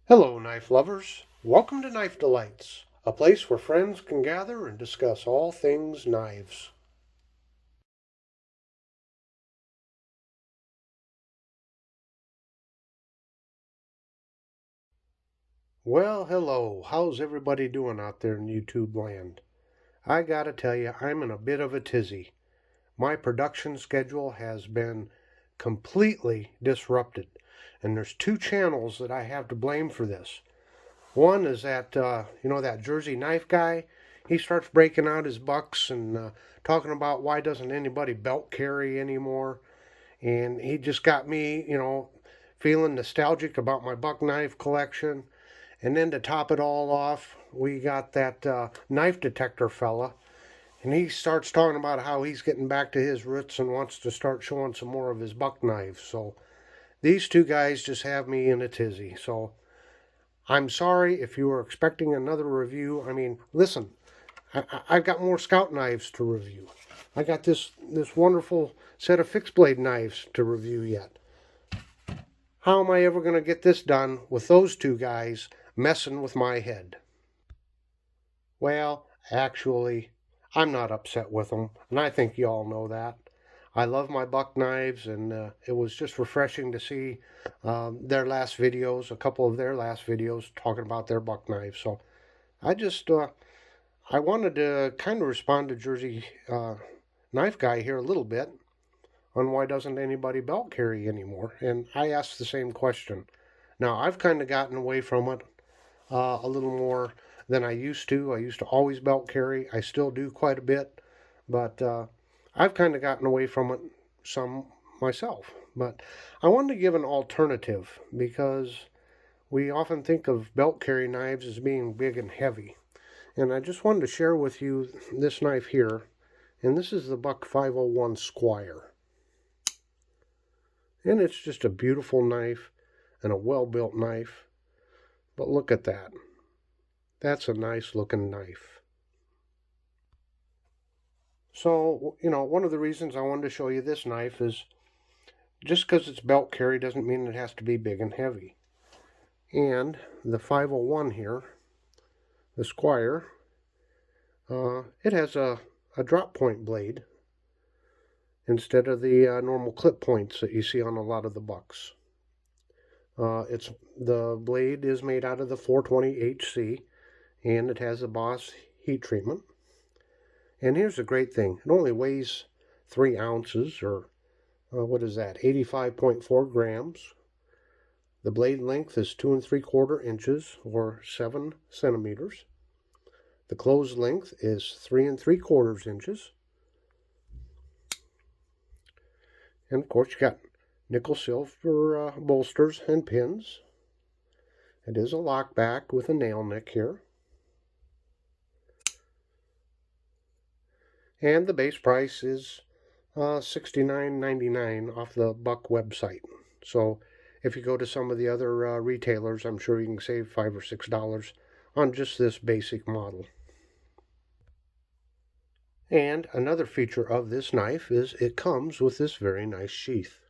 Hello, knife lovers. Welcome to Knife Delights, a place where friends can gather and discuss all things knives. Well, hello. How's everybody doing out there in YouTube land? I gotta tell you, I'm in a bit of a tizzy. My production schedule has been completely disrupted, and there's two channels that I have to blame for this. One is that Jersey knife guy. He starts breaking out his bucks and talking about why doesn't anybody belt carry anymore. And he just got me, feeling nostalgic about my buck knife collection. And then to top it all off, we got that knife detector fella. And he starts talking about how he's getting back to his roots and wants to start showing some more of his buck knives. So these two guys just have me in a tizzy. So I'm sorry if you were expecting another review. I mean, listen, I've got more scout knives to review. I got this wonderful set of fixed blade knives to review yet. How am I ever going to get this done with those two guys messing with my head? Well, actually, I'm not upset with them, and I think you all know that. I love my buck knives, and it was just refreshing to see their last videos, a couple of their last videos talking about their buck knives. So I just I wanted to kind of respond to Jersey knife guy here a little bit on why doesn't anybody belt carry anymore, and I asked the same question. Now I've kind of gotten away from it a little more than I used to. I used to always belt carry. I still do quite a bit, but I've kind of gotten away from it some myself. But I wanted to give an alternative because we often think of belt carry knives as being big and heavy. And I just wanted to share with you this knife here. And this is the Buck 501 Squire. And it's just a beautiful knife and a well-built knife. But look at that. That's a nice looking knife. So, one of the reasons I wanted to show you this knife is just because it's belt carry doesn't mean it has to be big and heavy. And the 501 here, the Squire, it has a drop point blade instead of the normal clip points that you see on a lot of the bucks. The blade is made out of the 420 HC, and it has a Boss heat treatment. And here's the great thing: it only weighs 3 ounces, or what is that? 85.4 grams. The blade length is 2 3/4 inches, or 7 centimeters. The closed length is 3 3/4 inches. And of course, you got nickel silver bolsters and pins. It is a lockback with a nail nick here. And the base price is $69.99 off the Buck website. So if you go to some of the other retailers, I'm sure you can save $5 or $6 on just this basic model. And another feature of this knife is it comes with this very nice sheath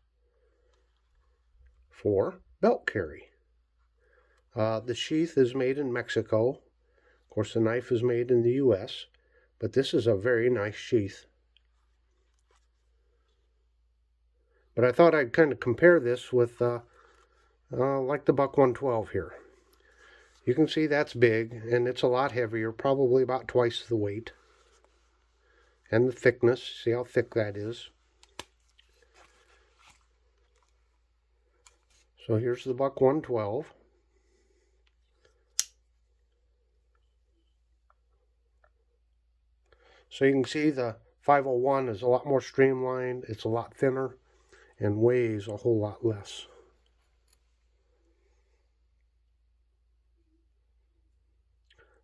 for belt carry. The sheath is made in Mexico. Of course, the knife is made in the US, but this is a very nice sheath. But I thought I'd kind of compare this with like the Buck 112 here. You can see that's big, and it's a lot heavier, probably about twice the weight. And the thickness, see how thick that is. So here's the Buck 112. So you can see the 501 is a lot more streamlined, it's a lot thinner, and weighs a whole lot less.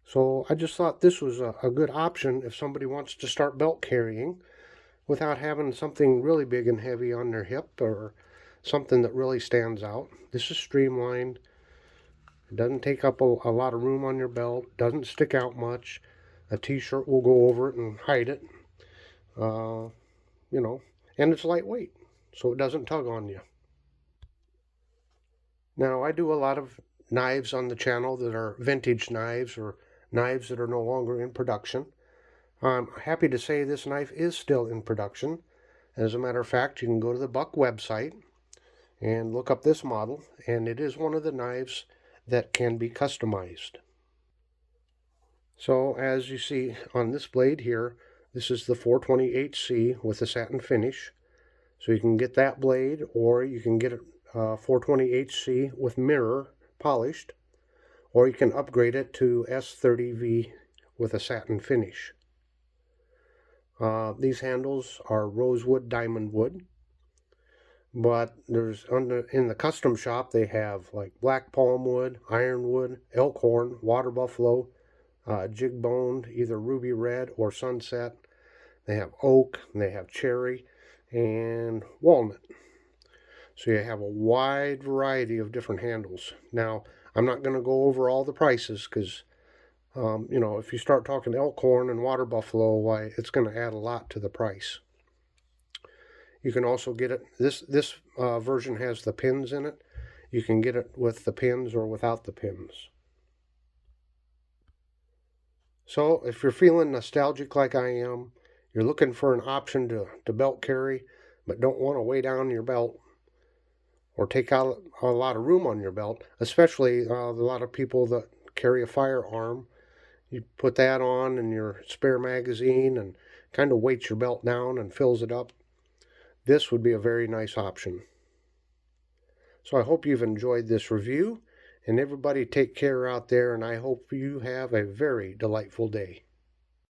So I just thought this was a good option if somebody wants to start belt carrying without having something really big and heavy on their hip or something that really stands out. This is streamlined. It doesn't take up a lot of room on your belt, doesn't stick out much. A t-shirt will go over it and hide it. And it's lightweight, so it doesn't tug on you. Now, I do a lot of knives on the channel that are vintage knives or knives that are no longer in production. I'm happy to say this knife is still in production. As a matter of fact, you can go to the Buck website and look up this model, and it is one of the knives that can be customized. So as you see on this blade here, this is the 420HC with a satin finish. So you can get that blade, or you can get a 420HC with mirror polished, or you can upgrade it to S30V with a satin finish. These handles are rosewood diamond wood, but there's in the custom shop they have like black palm wood, ironwood, elkhorn, water buffalo, jig boned, either ruby red or sunset. They have oak, and they have cherry, and walnut. So you have a wide variety of different handles. Now, I'm not going to go over all the prices because, if you start talking elkhorn and water buffalo, why, it's going to add a lot to the price. You can also get it, this version has the pins in it. You can get it with the pins or without the pins. So if you're feeling nostalgic like I am, you're looking for an option to belt carry, but don't want to weigh down your belt or take out a lot of room on your belt, especially a lot of people that carry a firearm. You put that on in your spare magazine and kind of weights your belt down and fills it up. This would be a very nice option. So I hope you've enjoyed this review, and everybody take care out there, and I hope you have a very delightful day.